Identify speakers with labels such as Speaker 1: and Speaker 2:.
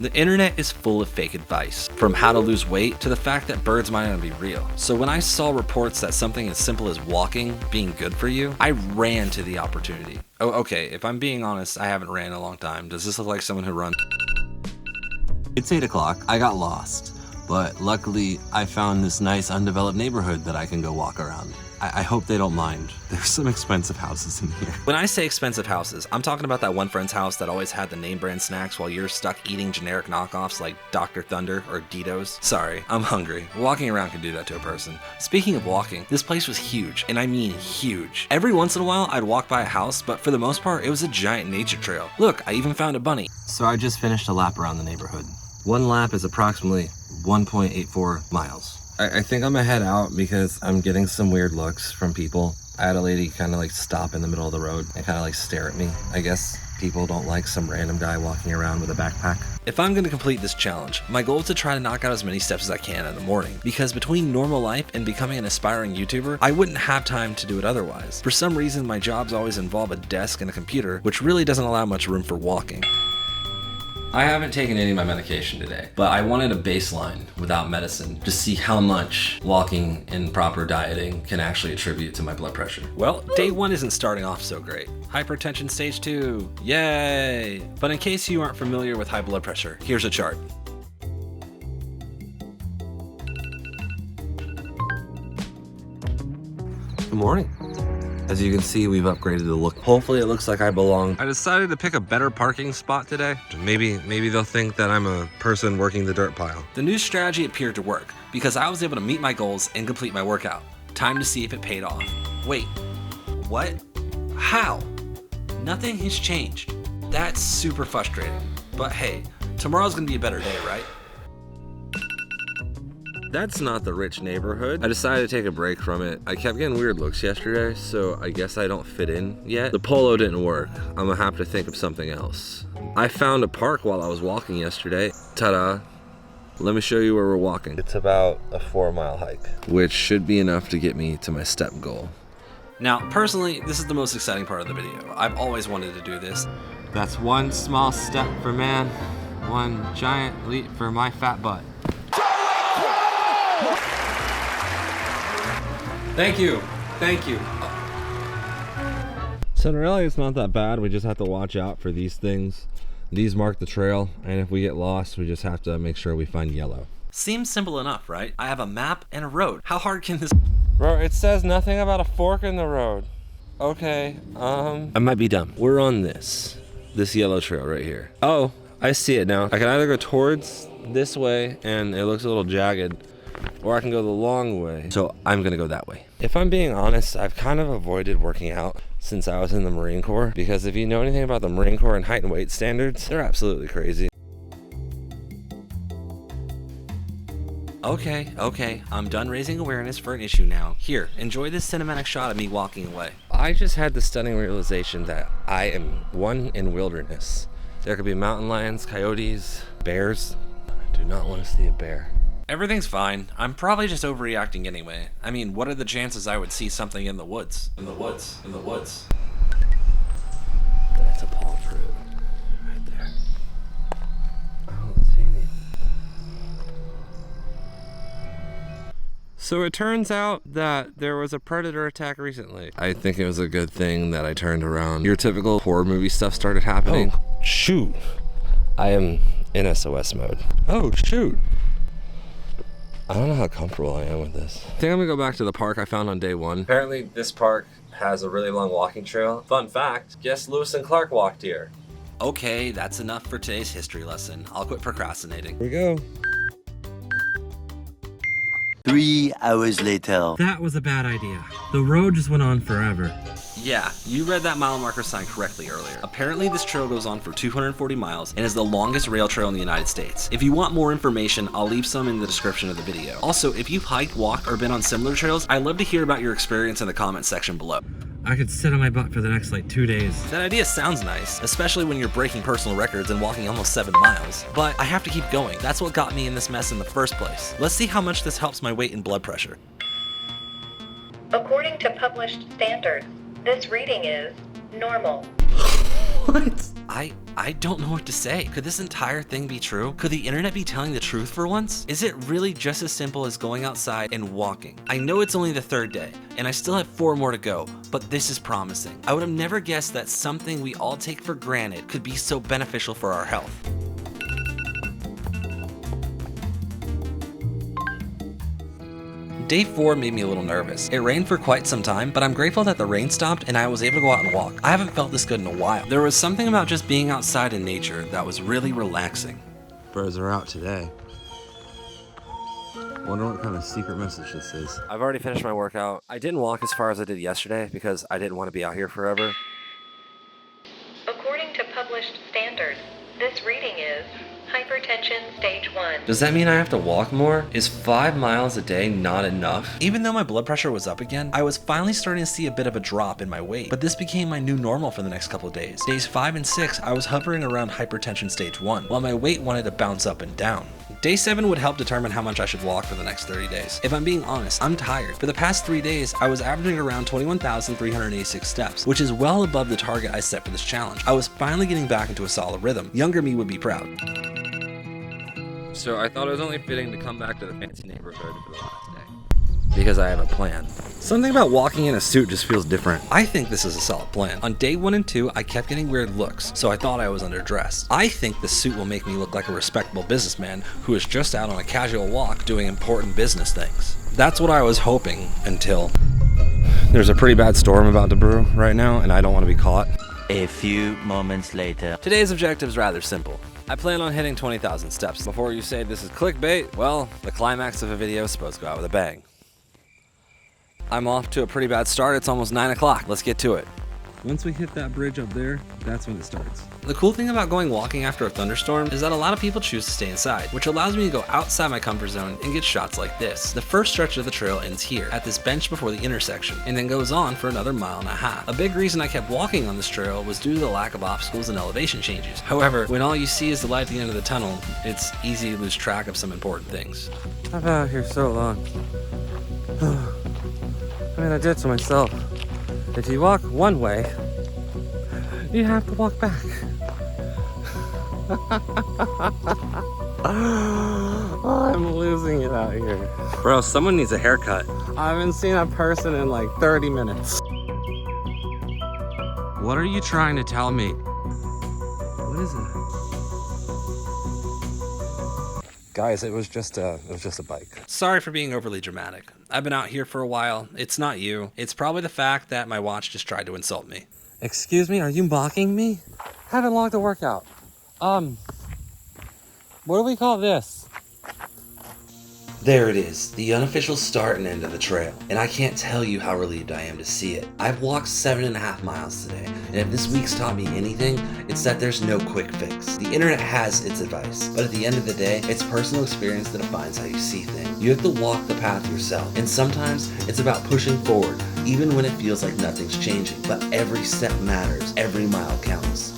Speaker 1: The internet is full of fake advice, from how to lose weight to the fact that birds might not be real. So when I saw reports that something as simple as walking being good for you, I ran to the opportunity. Oh, okay, if I'm being honest, I haven't ran in a long time. Does this look like someone who runs?
Speaker 2: It's 8 o'clock. I got lost, but luckily I found this nice undeveloped neighborhood that I can go walk around. I hope they don't mind. There's some expensive houses in here.
Speaker 1: When I say expensive houses, I'm talking about that one friend's house that always had the name brand snacks while you're stuck eating generic knockoffs like Dr. Thunder or Dito's. Sorry, I'm hungry. Walking around can do that to a person. Speaking of walking, this place was huge, and I mean huge. Every once in a while, I'd walk by a house, but for the most part, it was a giant nature trail. Look, I even found a bunny.
Speaker 2: So I just finished a lap around the neighborhood. One lap is approximately 1.84 miles. I think I'm gonna head out because I'm getting some weird looks from people. I had a lady kind of like stop in the middle of the road and kind of like stare at me. I guess people don't like some random guy walking around with a backpack.
Speaker 1: If I'm going to complete this challenge, my goal is to try to knock out as many steps as I can in the morning, because between normal life and becoming an aspiring YouTuber, I wouldn't have time to do it otherwise. For some reason, my jobs always involve a desk and a computer, which really doesn't allow much room for walking. I haven't taken any of my medication today, but I wanted a baseline without medicine to see how much walking and proper dieting can actually attribute to my blood pressure. Well, day one isn't starting off so great. Hypertension stage 2, yay! But in case you aren't familiar with high blood pressure, here's a chart.
Speaker 2: Good morning. As you can see, we've upgraded the look. Hopefully it looks like I belong. I decided to pick a better parking spot today. Maybe they'll think that I'm a person working the dirt pile.
Speaker 1: The new strategy appeared to work because I was able to meet my goals and complete my workout. Time to see if it paid off. Wait, what? How? Nothing has changed. That's super frustrating. But hey, tomorrow's gonna be a better day, right?
Speaker 2: That's not the rich neighborhood. I decided to take a break from it. I kept getting weird looks yesterday, so I guess I don't fit in yet. The polo didn't work. I'm gonna have to think of something else. I found a park while I was walking yesterday. Ta-da. Let me show you where we're walking. It's about a 4-mile hike, which should be enough to get me to my step goal.
Speaker 1: Now, personally, this is the most exciting part of the video. I've always wanted to do this.
Speaker 2: That's one small step for man, one giant leap for my fat butt.
Speaker 1: Thank you. Thank you.
Speaker 2: So really it's not that bad. We just have to watch out for these things. These mark the trail, and if we get lost, we just have to make sure we find yellow.
Speaker 1: Seems simple enough, right? I have a map and a road. How hard can this...
Speaker 2: Bro, it says nothing about a fork in the road. Okay, I might be dumb. We're on this yellow trail right here. Oh, I see it now. I can either go towards this way, and it looks a little jagged, or I can go the long way. So I'm gonna go that way. If I'm being honest, I've kind of avoided working out since I was in the Marine Corps, because if you know anything about the Marine Corps and height and weight standards, they're absolutely crazy.
Speaker 1: Okay, I'm done raising awareness for an issue now. Here, enjoy this cinematic shot of me walking away.
Speaker 2: I just had the stunning realization that I am one in wilderness. There could be mountain lions, coyotes, bears. I do not want to see a bear.
Speaker 1: Everything's fine. I'm probably just overreacting anyway. I mean, what are the chances I would see something in the woods? In the woods.
Speaker 2: That's a palm fruit right there. I don't see any. So it turns out that there was a predator attack recently. I think it was a good thing that I turned around. Your typical horror movie stuff started happening. Oh, shoot. I am in SOS mode. Oh, shoot. I don't know how comfortable I am with this. I think I'm gonna go back to the park I found on day one. Apparently this park has a really long walking trail. Fun fact, guess Lewis and Clark walked here.
Speaker 1: Okay, that's enough for today's history lesson. I'll quit procrastinating.
Speaker 2: Here we go.
Speaker 3: 3 hours later.
Speaker 4: That was a bad idea. The road just went on forever.
Speaker 1: Yeah, you read that mile marker sign correctly earlier. Apparently this trail goes on for 240 miles and is the longest rail trail in the United States. If you want more information, I'll leave some in the description of the video. Also, if you've hiked, walked, or been on similar trails, I'd love to hear about your experience in the comment section below.
Speaker 4: I could sit on my butt for the next 2 days.
Speaker 1: That idea sounds nice, especially when you're breaking personal records and walking almost 7 miles. But I have to keep going. That's what got me in this mess in the first place. Let's see how much this helps my weight and blood pressure.
Speaker 5: According to published standards, this reading is normal.
Speaker 1: What? I don't know what to say. Could this entire thing be true? Could the internet be telling the truth for once? Is it really just as simple as going outside and walking? I know it's only the 3rd day, and I still have 4 more to go, but this is promising. I would have never guessed that something we all take for granted could be so beneficial for our health. Day 4 made me a little nervous. It rained for quite some time, but I'm grateful that the rain stopped and I was able to go out and walk. I haven't felt this good in a while. There was something about just being outside in nature that was really relaxing.
Speaker 2: Birds are out today. Wonder what kind of secret message this is. I've already finished my workout. I didn't walk as far as I did yesterday because I didn't want to be out here forever.
Speaker 5: According to published standards, this reading is hypertension stage 1.
Speaker 1: Does that mean I have to walk more? Is 5 miles a day not enough? Even though my blood pressure was up again, I was finally starting to see a bit of a drop in my weight, but this became my new normal for the next couple of days. Days 5 and 6, I was hovering around hypertension stage 1, while my weight wanted to bounce up and down. Day 7 would help determine how much I should walk for the next 30 days. If I'm being honest, I'm tired. For the past 3 days, I was averaging around 21,386 steps, which is well above the target I set for this challenge. I was finally getting back into a solid rhythm. Younger me would be proud.
Speaker 2: So I thought it was only fitting to come back to the fancy neighborhood for the last day. Because I have a plan. Something about walking in a suit just feels different.
Speaker 1: I think this is a solid plan. On day 1 and 2, I kept getting weird looks, so I thought I was underdressed. I think the suit will make me look like a respectable businessman who is just out on a casual walk doing important business things. That's what I was hoping until...
Speaker 2: There's a pretty bad storm about to brew right now, and I don't want to be caught.
Speaker 3: A few moments later.
Speaker 2: Today's objective is rather simple. I plan on hitting 20,000 steps. Before you say this is clickbait, well, the climax of a video is supposed to go out with a bang. I'm off to a pretty bad start. It's almost 9 o'clock. Let's get to it.
Speaker 4: Once we hit that bridge up there, that's when it starts.
Speaker 1: The cool thing about going walking after a thunderstorm is that a lot of people choose to stay inside, which allows me to go outside my comfort zone and get shots like this. The first stretch of the trail ends here, at this bench before the intersection, and then goes on for another 1.5 miles. A big reason I kept walking on this trail was due to the lack of obstacles and elevation changes. However, when all you see is the light at the end of the tunnel, it's easy to lose track of some important things.
Speaker 2: I've been out here so long. I mean, I did to myself. If you walk one way, you have to walk back. I'm losing it out here. Bro, someone needs a haircut. I haven't seen a person in like 30 minutes.
Speaker 4: What are you trying to tell me? What is it?
Speaker 2: Guys, it was just a bike.
Speaker 1: Sorry for being overly dramatic. I've been out here for a while. It's not you. It's probably the fact that my watch just tried to insult me.
Speaker 2: Excuse me, are you mocking me? Haven't logged a workout. What do we call this?
Speaker 1: There it is, the unofficial start and end of the trail, and I can't tell you how relieved I am to see it. I've walked 7.5 miles today, and if this week's taught me anything, it's that there's no quick fix. The internet has its advice, but at the end of the day, it's personal experience that defines how you see things. You have to walk the path yourself, and sometimes it's about pushing forward, even when it feels like nothing's changing. But every step matters, every mile counts.